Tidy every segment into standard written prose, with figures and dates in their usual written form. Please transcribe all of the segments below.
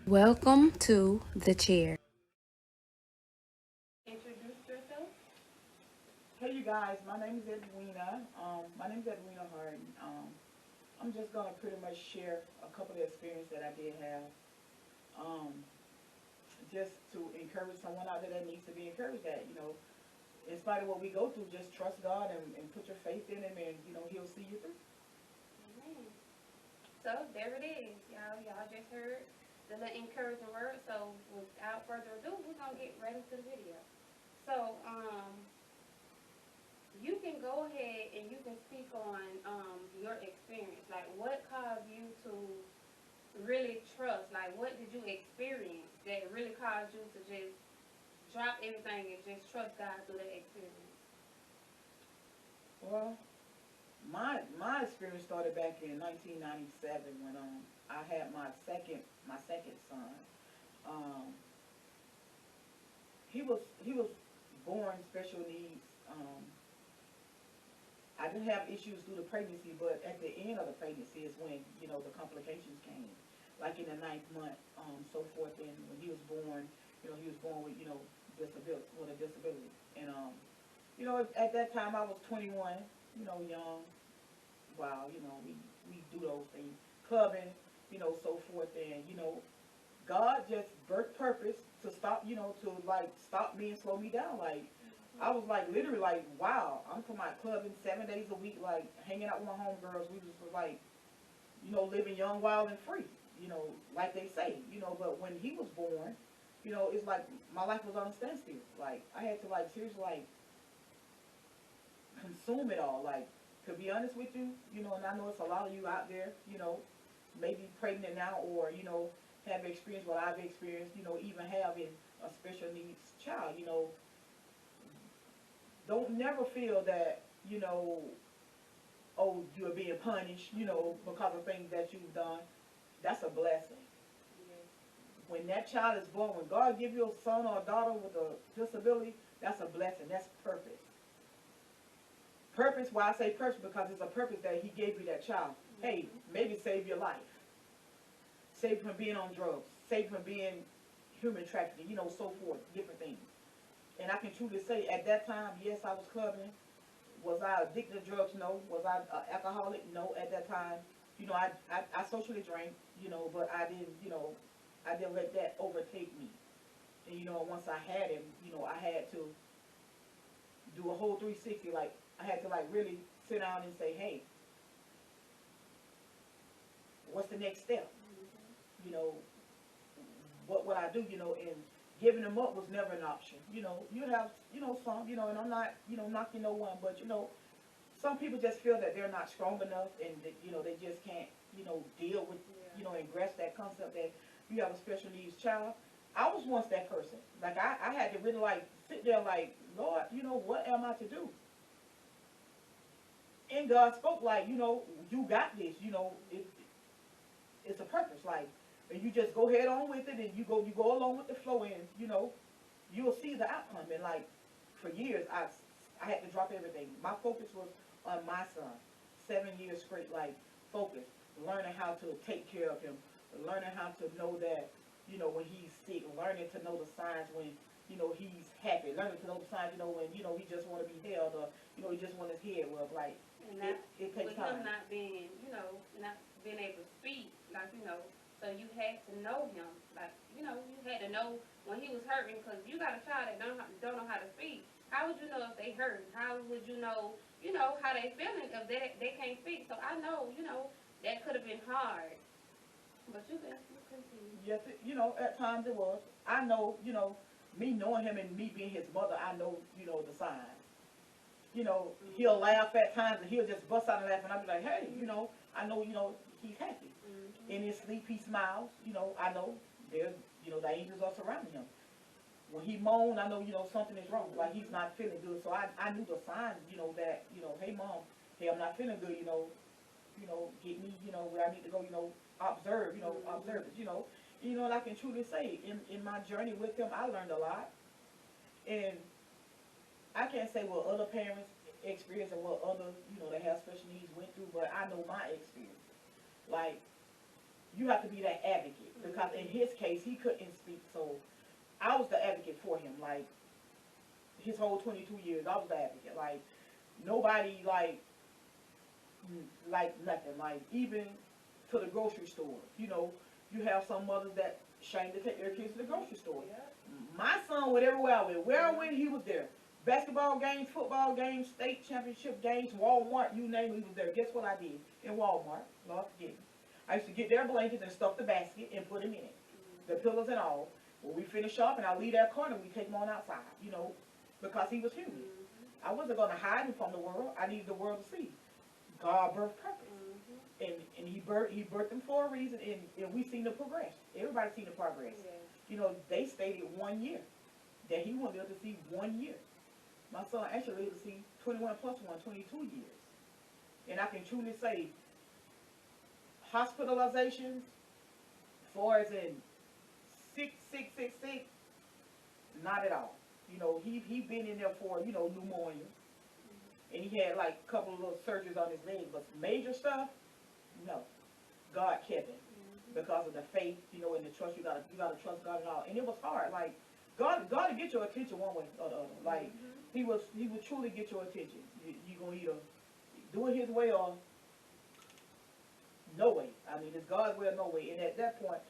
Welcome to the chair. Introduce yourself. Hey you guys, my name is Edwina. My name is Edwina Harden. I'm just gonna pretty much share a couple of experiences that I did have, um, just to encourage someone out there that needs to be encouraged. That in spite of what we go through, just trust God and put your faith in Him, and He'll see you through. Amen. So there it is, y'all. Y'all just heard the little encouraging word. So without further ado, we're gonna get right into the video. So you can go ahead and you can speak on your experience. Like, what caused you to really trust? Like, what did you experience that really caused you to just drop everything and just trust God through that experience? Well, my experience started back in 1997 when I had my second son. Um, he was born special needs. I didn't have issues through the pregnancy, but at the end of the pregnancy is when the complications came, like in the ninth month, so forth. And when he was born, he was born with a disability, and at that time I was 21, young. Wow, we do those things, clubbing, so forth, and God just birthed purpose to stop, to like stop me and slow me down, like. I was like literally like, wow, I'm from my clubbing 7 days a week, like hanging out with my homegirls. We just was like, living young, wild, and free, like they say, But when he was born, it's like my life was on a standstill. Like I had to like seriously like consume it all. Like to be honest with you, and I know it's a lot of you out there, maybe pregnant now or have experienced what I've experienced, even having a special needs child, don't never feel that, oh, you're being punished, because of things that you've done. That's a blessing. When that child is born, when God gives you a son or a daughter with a disability, that's a blessing. That's purpose. Purpose, why I say purpose, because it's a purpose that He gave you that child. Hey, maybe save your life. Save from being on drugs. Save from being human trafficking, so forth, different things. And I can truly say at that time, yes, I was clubbing. Was I addicted to drugs? No. Was I an alcoholic? No. At that time, I socially drank, but I didn't let that overtake me. And once I had him, I had to do a whole 360. Like I had to like really sit down and say, hey, what's the next step? You know, what would I do? And giving them up was never an option. You have, some, and I'm not, knocking no one, but some people just feel that they're not strong enough and that, they just can't, deal with, and grasp that concept that you have a special needs child. I was once that person. Like I had to really like sit there like, Lord, what am I to do? And God spoke like, you got this, it's a purpose, like, and you just go head on with it, and you go along with the flow, and you'll see the outcome. And like for years, I had to drop everything. My focus was on my son. 7 years straight, like focus, learning how to take care of him, learning how to know that when he's sick, learning to know the signs when he's happy, learning to know the signs when he just want to be held, or he just want his head rubbed. Like And it takes with time. him not being, not being able to speak, like, so you had to know him. Like, you had to know when he was hurting, because you got a child that don't know how to speak. How would you know if they hurt? How would you know, how they feeling if they can't speak? So I know, that could have been hard. But you continue. Yes, at times it was. I know, me knowing him and me being his mother, I know, the signs. He'll laugh at times and he'll just bust out and laugh, and I'll be like, hey, I know, he's happy. Mm-hmm. In his sleep, he smiles. I know there's, the angels are surrounding him. When he moans, I know, something is wrong. Like he's not feeling good. So I knew the signs, that, hey mom, hey, I'm not feeling good, get me, where I need to go, observe, observe it, and I can truly say in my journey with him, I learned a lot. And I can't say what other parents experience and what other, that have special needs went through, but I know my experience. Like you have to be that advocate, because in his case, he couldn't speak, so I was the advocate for him. Like, his whole 22 years, I was the advocate. Like, nobody, like nothing. Like, even to the grocery store. You know, you have some mothers that shame to take their kids to the grocery store. My son would everywhere I went. Where I went, he was there. Basketball games, football games, state championship games, Walmart, you name it, he was there. Guess what I did in Walmart? Lord forgive me. I used to get their blankets and stuff the basket and put them in it. The pillows and all. When we finish shopping, I leave that corner, we take him on outside, you know, because he was human. I wasn't going to hide him from the world. I needed the world to see. God birthed purpose. And he birthed them for a reason, and we seen the progress. Everybody seen the progress. You know, they stated 1 year, that he wanted to see 1 year. My son actually lived to see 21 plus 1, 22 years. And I can truly say, hospitalizations, as far as in sick, not at all. You know, he been in there for, you know, pneumonia. And he had like a couple of little surgeries on his leg, but major stuff, no. God kept him. Because of the faith, you know, and the trust, you gotta trust God and all. And it was hard. Like, God to get your attention one way or the other. Like, he would truly get your attention. You gonna either do it his way or no way. I mean, it's God's way or no way. And at that point,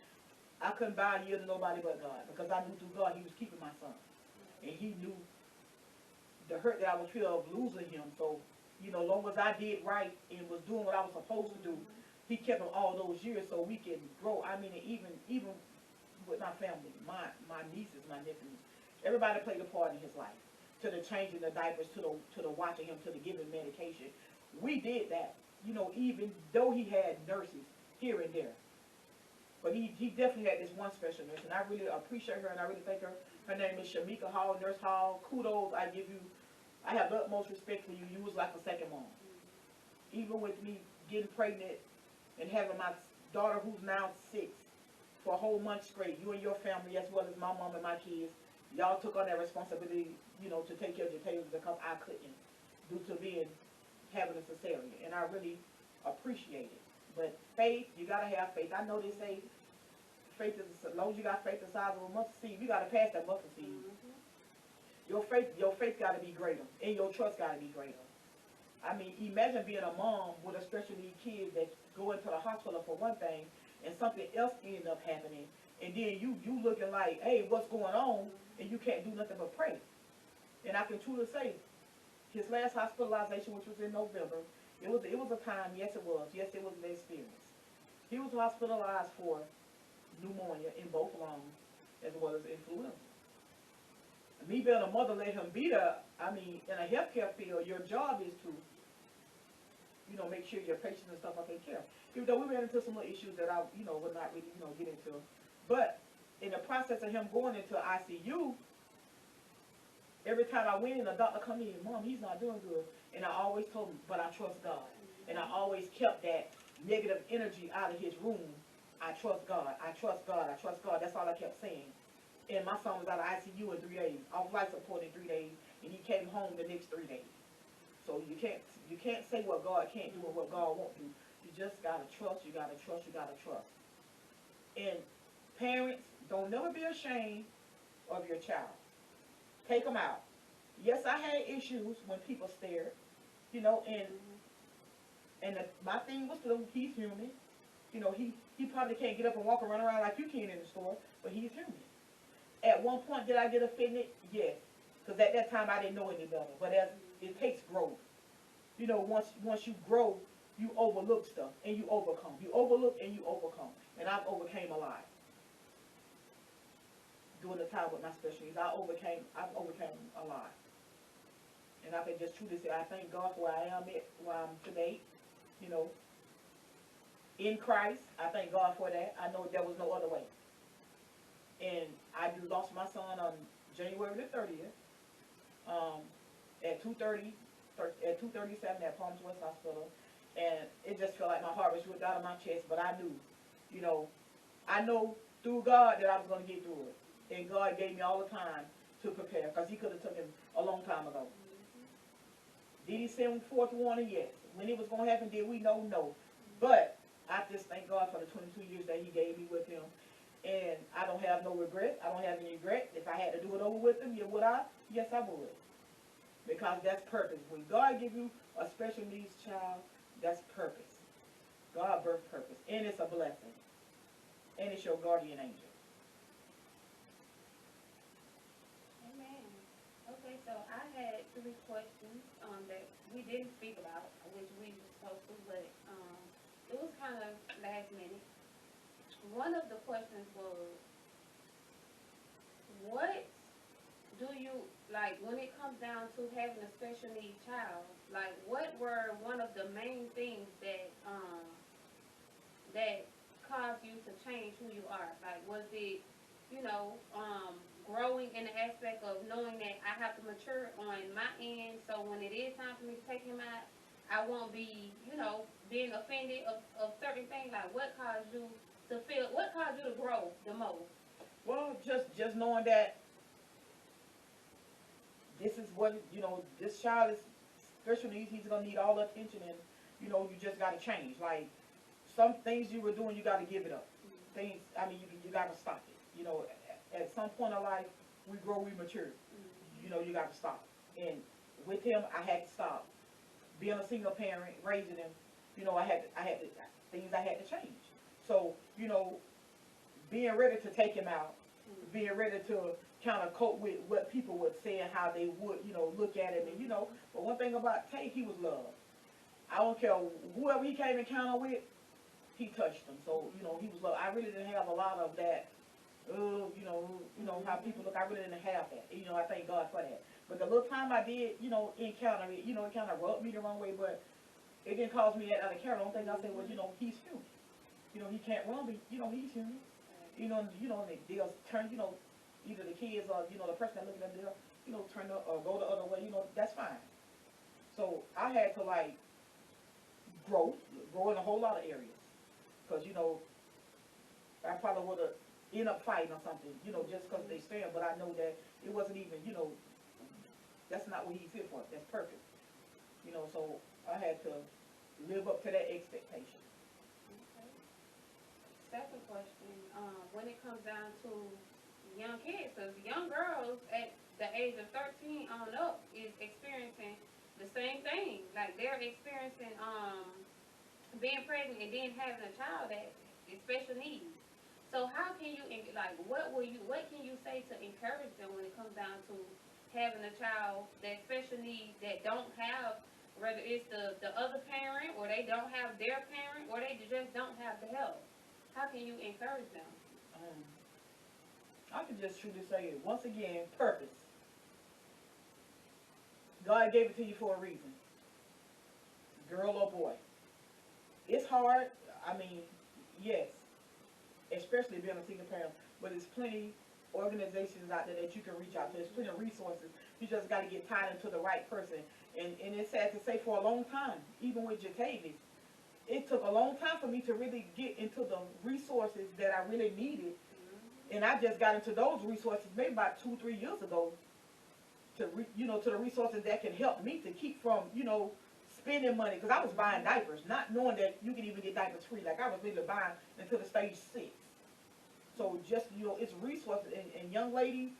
I couldn't bow a ear to nobody but God, because I knew through God he was keeping my son. And he knew the hurt that I would feel of losing him. So, you know, long as I did right and was doing what I was supposed to do, he kept him all those years so we can grow. I mean, even with my family, my nieces, my nephews, everybody played a part in his life. To the changing the diapers, to the watching him, to the giving medication. We did that. You know, even though he had nurses here and there. But he definitely had this one special nurse, and I really appreciate her, and I really thank her. Her name is Shamika Hall, Nurse Hall. Kudos, I have the utmost respect for you. You was like a second mom. Even with me getting pregnant and having my daughter, who's now 6, for a whole month straight, you and your family, as well as my mom and my kids, y'all took on that responsibility, you know, to take care of your children, because I couldn't, due to having a cesarean, and I really appreciate it. But faith, you gotta have faith. I know they say faith is, as long as you got faith the size of a mustard seed, you gotta pass that mustard seed. Your faith gotta be greater, and your trust gotta be greater. I mean, imagine being a mom with a special need kid that go into the hospital for one thing, and something else end up happening, and then you looking like, hey, what's going on, and you can't do nothing but pray. And I can truly say, his last hospitalization, which was in November, it was a time, yes it was an experience. He was hospitalized for pneumonia in both lungs, as well as influenza. Me being a mother, let him be there. I mean, in a healthcare field, your job is to, you know, make sure your patients and stuff are taken care of. Even though we ran into some little issues that I, you know, would not really, you know, get into. But in the process of him going into ICU, every time I went in, the doctor come in, Mom, he's not doing good. And I always told him, but I trust God. And I always kept that negative energy out of his room. I trust God. I trust God. I trust God. That's all I kept saying. And my son was out of ICU in 3 days, off life support in 3 days, and he came home the next 3 days. So you can't say what God can't do and what God won't do. You just gotta trust. You gotta trust. You gotta trust. And parents, don't never be ashamed of your child. Take them out. Yes, I had issues when people stared, you know, and my thing was still, he's human. You know, he probably can't get up and walk and run around like you can in the store, but he's human. At one point, did I get offended? Yes. Because at that time, I didn't know any better. But as it takes growth. You know, once you grow, you overlook stuff, and you overcome. You overlook and you overcome. And I've overcame a lot. During the time with my special needs, I've overcame a lot. And I can just truly say, I thank God for where I am at, where I'm today. You know, in Christ, I thank God for that. I know there was no other way. And I lost my son on January the 30th at 2:37 at Palms West Hospital. And it just felt like my heart was ripped out of my chest. But I knew, you know, I know through God that I was going to get through it. And God gave me all the time to prepare, because he could have taken a long time ago. Did he send forth warning? Yes. When it was going to happen, did we know? No. But I just thank God for the 22 years that he gave me with him. And I don't have no regret. I don't have any regret. If I had to do it over with him, would I? Yes, I would. Because that's purpose. When God give you a special needs child, that's purpose. God birth purpose. And it's a blessing. And it's your guardian angel. Amen. Okay, so I had 3 questions that we didn't speak about, which we were supposed to, but it was kind of last minute. One of the questions was, what do you, like, when it comes down to having a special needs child, like, what were one of the main things that that caused you to change who you are? Like, was it, growing in the aspect of knowing that I have to mature on my end, so when it is time for me to take him out, I won't be, being offended of certain things? Like, what caused you to grow the most? Well, just knowing that this is what, this child is special needs. He's going to need all the attention, and, you just got to change. Like, some things you were doing, you got to give it up. Things, you got to stop it. At some point in life, we grow, we mature. You got to stop. And with him, I had to stop. Being a single parent, raising him, I had things I had to change. So, being ready to take him out, being ready to kind of cope with what people would say and how they would, look at him. And, but one thing about Tate, he was loved. I don't care whoever he came in encounter with, he touched them. So, he was loved. I really didn't have a lot of that, how people look. I really didn't have that. I thank God for that. But the little time I did, encounter it, it kind of rubbed me the wrong way, but it didn't cause me that out of care. The only thing I said was, he's human. He can't run, but, he's human. And they'll turn, either the kids or, the person that looking at them, turn up or go the other way, that's fine. So I had to, like, grow in a whole lot of areas. Because, I probably would have ended up fighting or something, just because they stand. But I know that it wasn't even, that's not what he's here for. That's perfect. So I had to live up to that expectation. Okay. Second question, when it comes down to young kids, because young girls at the age of 13 on up is experiencing the same thing. Like, they're experiencing being pregnant and then having a child that is special needs. So how can you, like, what can you say to encourage them when it comes down to having a child that special needs, that don't have, whether it's the other parent, or they don't have their parent, or they just don't have the help? How can you encourage them? I can just truly say it. Once again, purpose. God gave it to you for a reason. Girl or boy. It's hard. Yes. Especially being a single parent. But there's plenty organizations out there that you can reach out to. There's plenty of resources. You just got to get tied into the right person. And it's sad to say, for a long time, even with Jatavis, it took a long time for me to really get into the resources that I really needed. And I just got into those resources maybe about 2-3 years ago, to to the resources that can help me to keep from, spending money. Because I was buying diapers, not knowing that you can even get diapers free. Like, I was literally buying until the stage 6. So just, it's resources. And young ladies,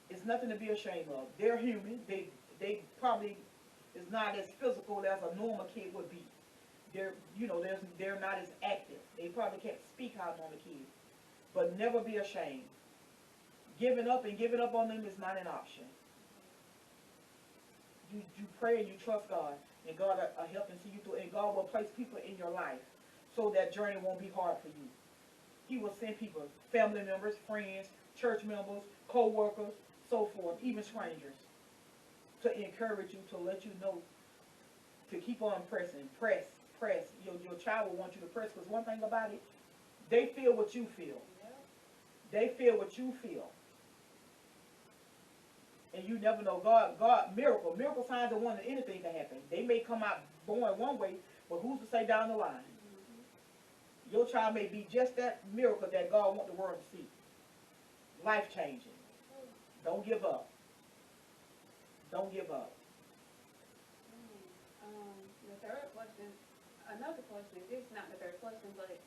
it's nothing to be ashamed of. They're human. They probably is not as physical as a normal kid would be. They're not as active. They probably can't speak how a normal kid. But never be ashamed. Giving up on them is not an option. You pray and you trust God, and God will help and see you through, and God will place people in your life so that journey won't be hard for you. He will send people, family members, friends, church members, co-workers, so forth, even strangers, to encourage you, to let you know, to keep on pressing. Press. Your child will want you to press, because one thing about it, they feel what you feel. They feel what you feel. And you never know. God, miracle signs and wonders, anything can happen. They may come out born one way, but who's to say down the line? Your child may be just that miracle that God wants the world to see. Life-changing. Don't give up. Don't give up. The third question, another question. This is not the third question, but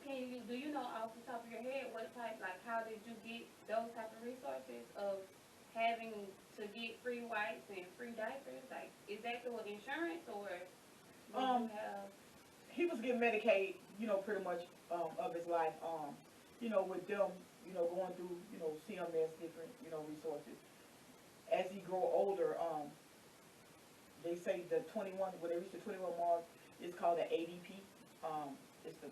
do you know off the top of your head what type, like, how did you get those type of resources of having to get free wipes and free diapers? Like, is that through insurance, or did Um, you have? he was getting Medicaid, pretty much, of his life, with them, going through, CMS, different, resources. As he grow older, they say the 21, when they reach the 21 mark, it's called the ADP. It's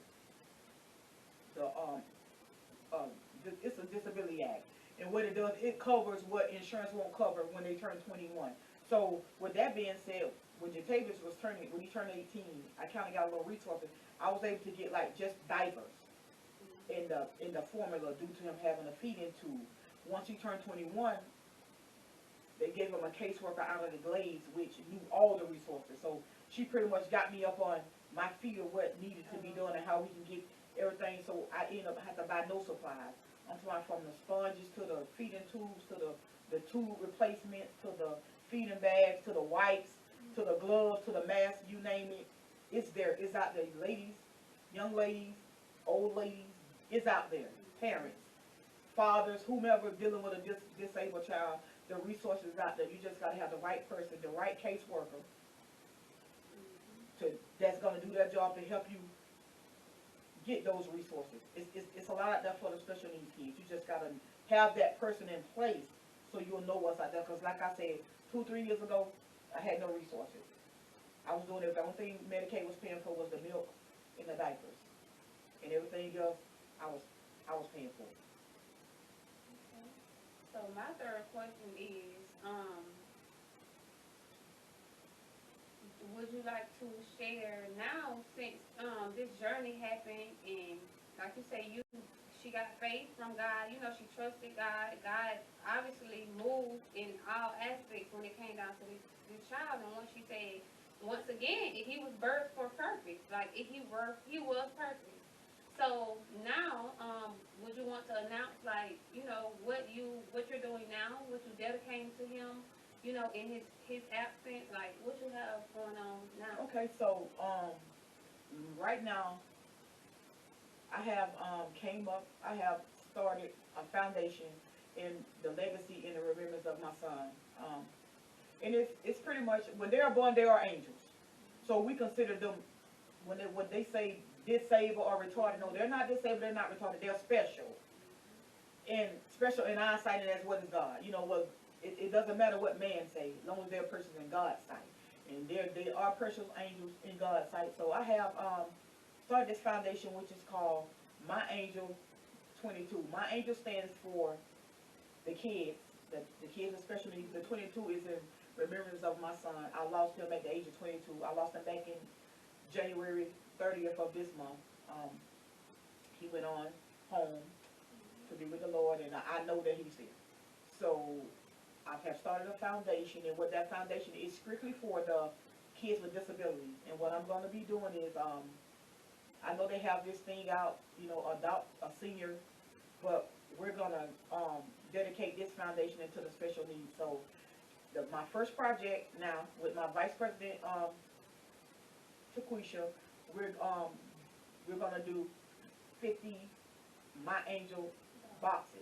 it's a disability act. And what it does, it covers what insurance won't cover when they turn 21. So with that being said, when Jatavius when he turned 18, I kind of got a little resources. I was able to get like just diapers in the formula due to him having a feeding tube. Once he turned 21, they gave him a caseworker out of the Glades, which knew all the resources. So she pretty much got me up on my feet of what needed to be done and how we can get everything. So I ended up having to buy no supplies. I'm talking from the sponges to the feeding tubes to the tube replacements to the feeding bags to the wipes to the gloves to the mask, you name it. It's there. It's out there. Ladies, young ladies, old ladies, it's out there. Parents, fathers, whomever dealing with a disabled child, the resources out there. You just got to have the right person, the right caseworker that's going to do their job to help you get those resources. It's a lot out there for the special needs kids. You just got to have that person in place so you'll know what's out there. Because like I said, 2-3 years ago, I had no resources. I was doing it. The only thing Medicaid was paying for was the milk and the diapers. And everything else, I was paying for. Okay. So my third question is, would you like to share now, since this journey happened, and like you say, she got faith from God, she trusted God. God obviously moved in all aspects when it came down to this child. And once she said, once again, he was birthed for purpose. Like, he was purpose. So now, would you want to announce, like, what you're doing now, what you dedicating to him, in his absence, like what you have going on now? Okay, so right now I have I have started a foundation in the legacy and the remembrance of my son. And it's pretty much, when they are born, they are angels. So we consider them, when they say disabled or retarded, no, they're not disabled, they're not retarded, they're special. And special in our sight, and that's what is God. It doesn't matter what man say, as long as they're precious in God's sight. And they are precious angels in God's sight. So I have started this foundation, which is called My Angel 22. My Angel stands for the kids, the kids with special needs. The 22 is in remembrance of my son. I lost him at the age of 22. I lost him back in January 30th of this month. He went on home to be with the Lord, and I know that he's there. So I have started a foundation, and what that foundation is strictly for the kids with disabilities. And what I'm going to be doing is, I know they have this thing out, adopt a senior, but we're going to dedicate this foundation into the special needs. So my first project now with my Vice President, Taquisha, we're going to do 50 My Angel boxes.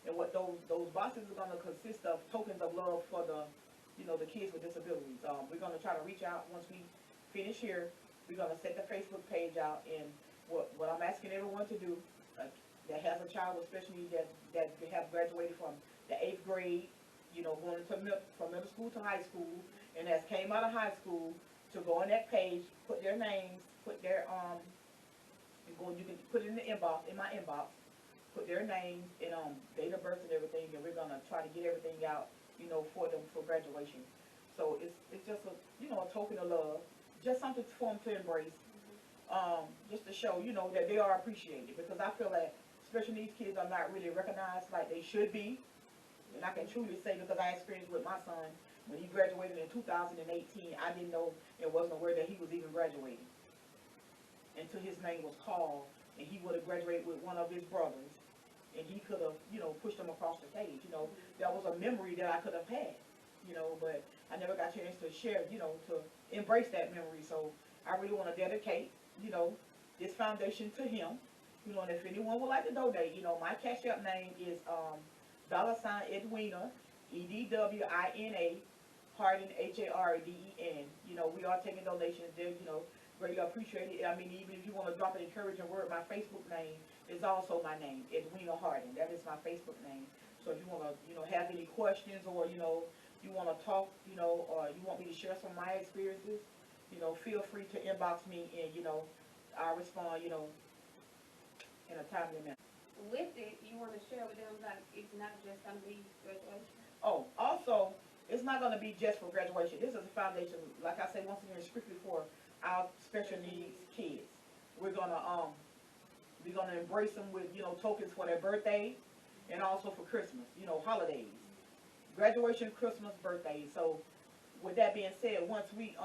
And what those boxes are going to consist of, tokens of love for the kids with disabilities. We're going to try to reach out once we finish here. We're going to set the Facebook page out, and what I'm asking everyone to do that has a child with special needs that have graduated from the 8th grade, going from middle school to high school, and has came out of high school, to go on that page, put their names, put their you can put it in the inbox, in my inbox. Put their names and date of birth and everything, and we're gonna try to get everything out, for them for graduation. So it's just a a token of love, just something for them to embrace, just to show that they are appreciated, because I feel that special needs kids are not really recognized like they should be, and I can truly say, because I experienced with my son when he graduated in 2018, I didn't know and wasn't aware that he was even graduating until his name was called, and he would have graduated with one of his brothers. And he could have, pushed them across the stage. That was a memory that I could have had, but I never got a chance to share, to embrace that memory. So I really want to dedicate, you know, this foundation to him. You know, and if anyone would like to donate, you know, my Cash App name is $Edwina, EDWINA, Harden, HARDEN. You know, we are taking donations there, you know, greatly appreciate it. I mean, even if you want to drop an encouraging word, my Facebook name is also my name, Edwina Harden. That is my Facebook name. So if you want to, you know, have any questions, or, you know, you want to talk, you know, or you want me to share some of my experiences, you know, feel free to inbox me, and, you know, I'll respond, you know, in a timely manner. With it, you want to share with them, like, it's not just going to be graduation? Oh, also, it's not going to be just for graduation. This is a foundation, like I said, once again, strictly for our special needs kids. We're gonna embrace them with, you know, tokens for their birthday, and also for Christmas, you know, holidays, graduation, Christmas, birthday. So with that being said, once we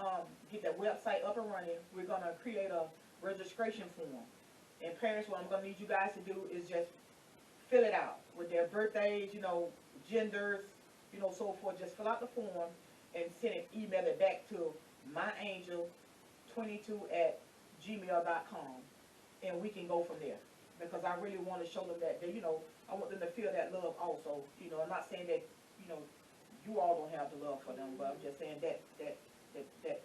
get that website up and running, we're gonna create a registration form. And parents, what I'm gonna need you guys to do is just fill it out with their birthdays, you know, genders, you know, so forth. Just fill out the form and email it back to myangel22@gmail.com, and we can go from there. Because I really want to show them that they, you know, I want them to feel that love also. You know, I'm not saying that, you know, you all don't have the love for them, but I'm just saying that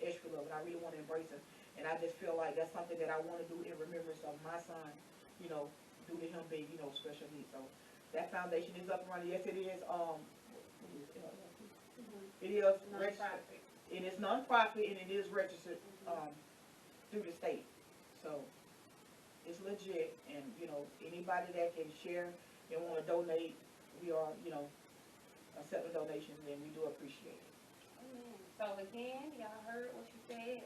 extra love, and I really want to embrace them. And I just feel like that's something that I want to do in remembrance of my son, you know, due to him being, you know, special needs. So that foundation is up and running. Yes, it is. It is registered. Nonprofit. It is nonprofit, and it is registered through the state. So it's legit, and, you know, anybody that can share and want to donate, we are, you know, accepting donations, and we do appreciate it. Amen. So again, y'all heard what she said.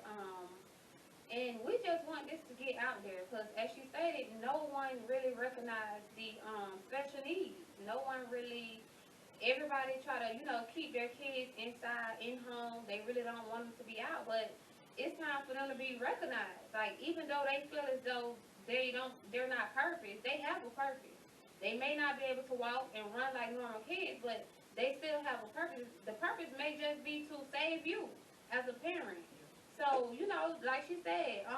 And we just want this to get out there, because as she stated, no one really recognized the special needs. No one really, everybody try to, you know, keep their kids inside, in home. They really don't want them to be out, but it's time for them to be recognized. Like, even though they feel as though they're not perfect, they have a purpose. They may not be able to walk and run like normal kids, but they still have a purpose. The purpose may just be to save you as a parent. So, you know, like she said,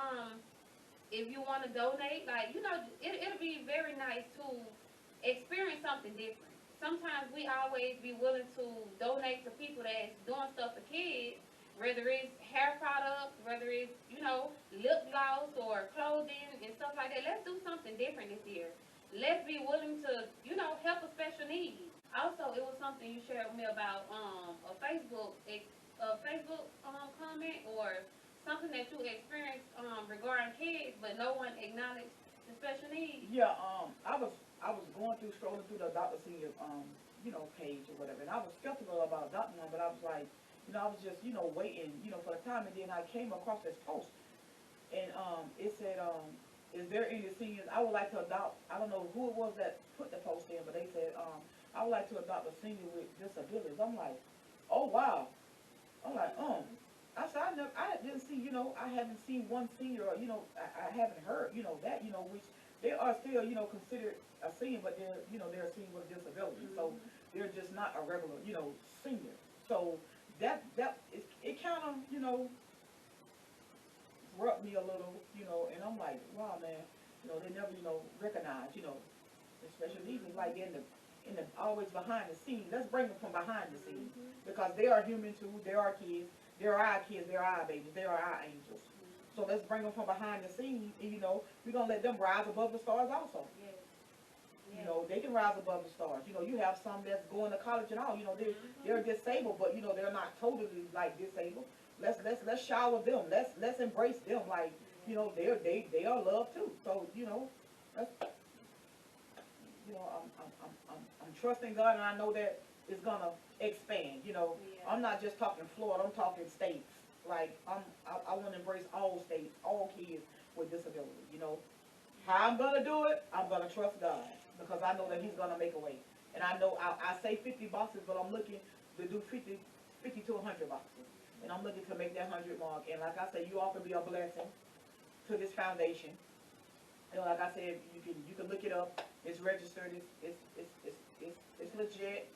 if you want to donate, like, you know, it'll be very nice to experience something different. Sometimes we always be willing to donate to people that's doing stuff for kids, whether it's hair products, whether it's, you know, lip gloss or clothing and stuff like that. Let's do something different this year. Let's be willing to, you know, help a special need. Also, it was something you shared with me about a Facebook comment, or something that you experienced regarding kids, but no one acknowledged the special needs. Yeah, I was scrolling through the Dr. Senior you know, page or whatever, and I was skeptical about adopting one, but I was like, you know, I was just, you know, waiting, you know, for the time, and then I came across this post, and it said, is there any seniors I would like to adopt? I don't know who it was that put the post in, but they said, I would like to adopt a senior with disabilities. I'm like, oh wow. I'm like, I said, I didn't see, you know, I haven't seen one senior, or, you know, I haven't heard, you know, that, you know, which they are still, you know, considered a senior, but they're, you know, they're a senior with a disability. So they're just not a regular, you know, senior. So it kind of, you know, rubbed me a little, you know, and I'm like, wow, man, you know, they never, you know, recognize, you know, the special needs is like in the always behind the scenes. Let's bring them from behind the scenes, because they are human too. They are kids. They are our kids. They are our babies. They are our angels. So let's bring them from behind the scenes, and, you know, we're gonna let them rise above the stars also. Yes. You know, they can rise above the stars. You know, you have some that's going to college and all. You know, they're disabled, but, you know, they're not totally like disabled. Let's shower them. Let's embrace them. Like, you know, they are loved too. So, you know, that's, you know, I'm trusting God, and I know that it's gonna expand. You know, I'm not just talking Florida. I'm talking states. Like, I want to embrace all states, all kids with disabilities. You know, how I'm gonna do it, I'm gonna trust God, because I know that He's gonna make a way. And I know I say 50 boxes, but I'm looking to do 50 to 100 boxes, and I'm looking to make that 100 mark. And like I said, you all can be a blessing to this foundation. And like I said, you can look it up. It's registered. It's legit,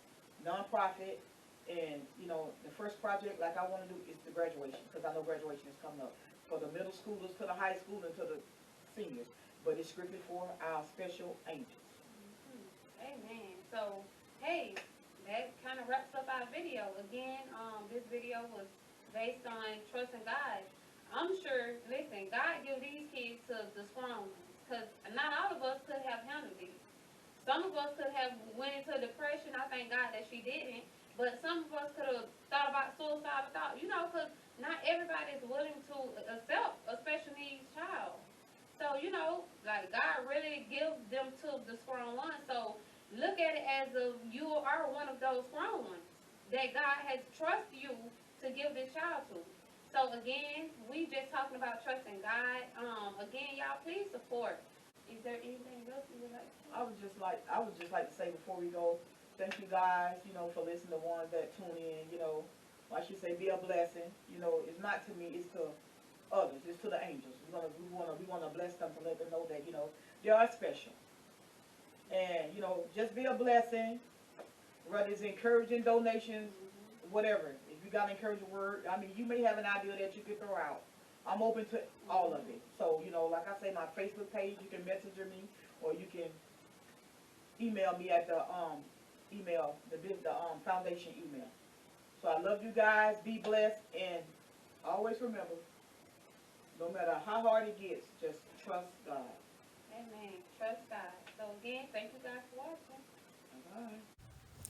nonprofit. And, you know, the first project, like I wanna do, is the graduation, because I know graduation is coming up. For the middle schoolers, to the high school, and to the seniors. But it's strictly for our special angels. Amen. So, hey, that kind of wraps up our video. Again, this video was based on trusting God. I'm sure, listen, God give these kids to the strong ones, because not all of us could have handled it. Some of us could have went into depression. I thank God that she didn't. But some of us could have thought about suicide, because not everybody is willing to accept a special needs child. So, like God really gives them to the strong ones. So look at it as if you are one of those strong ones that God has trusted you to give this child to. So again, we just talking about trusting God. Again, y'all, please support. Is there anything else you would like to say? I would just like to say before we go, thank you guys, for listening to ones that tune in, like you say, be a blessing. It's not to me, it's to others, it's to the angels. We wanna bless them to let them know that, they are special. And, just be a blessing, whether it's encouraging donations, whatever. If you got an encouraging word, you may have an idea that you could throw out. I'm open to all of it. So, like I say, my Facebook page, you can messenger me, or you can email me at the foundation email. So I love you guys. Be blessed, and always remember, no matter how hard it gets, just trust God. Amen. Trust God. So again, thank you guys for watching. Bye.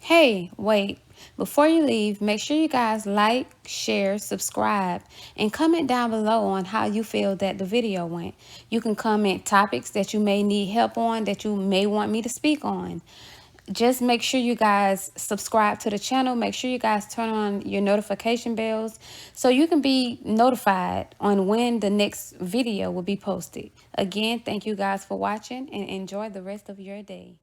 Hey, wait. Before you leave, make sure you guys like, share, subscribe, and comment down below on how you feel that the video went. You can comment topics that you may need help on, that you may want me to speak on. Just make sure you guys subscribe to the channel. Make sure you guys turn on your notification bells so you can be notified on when the next video will be posted. Again, thank you guys for watching, and enjoy the rest of your day.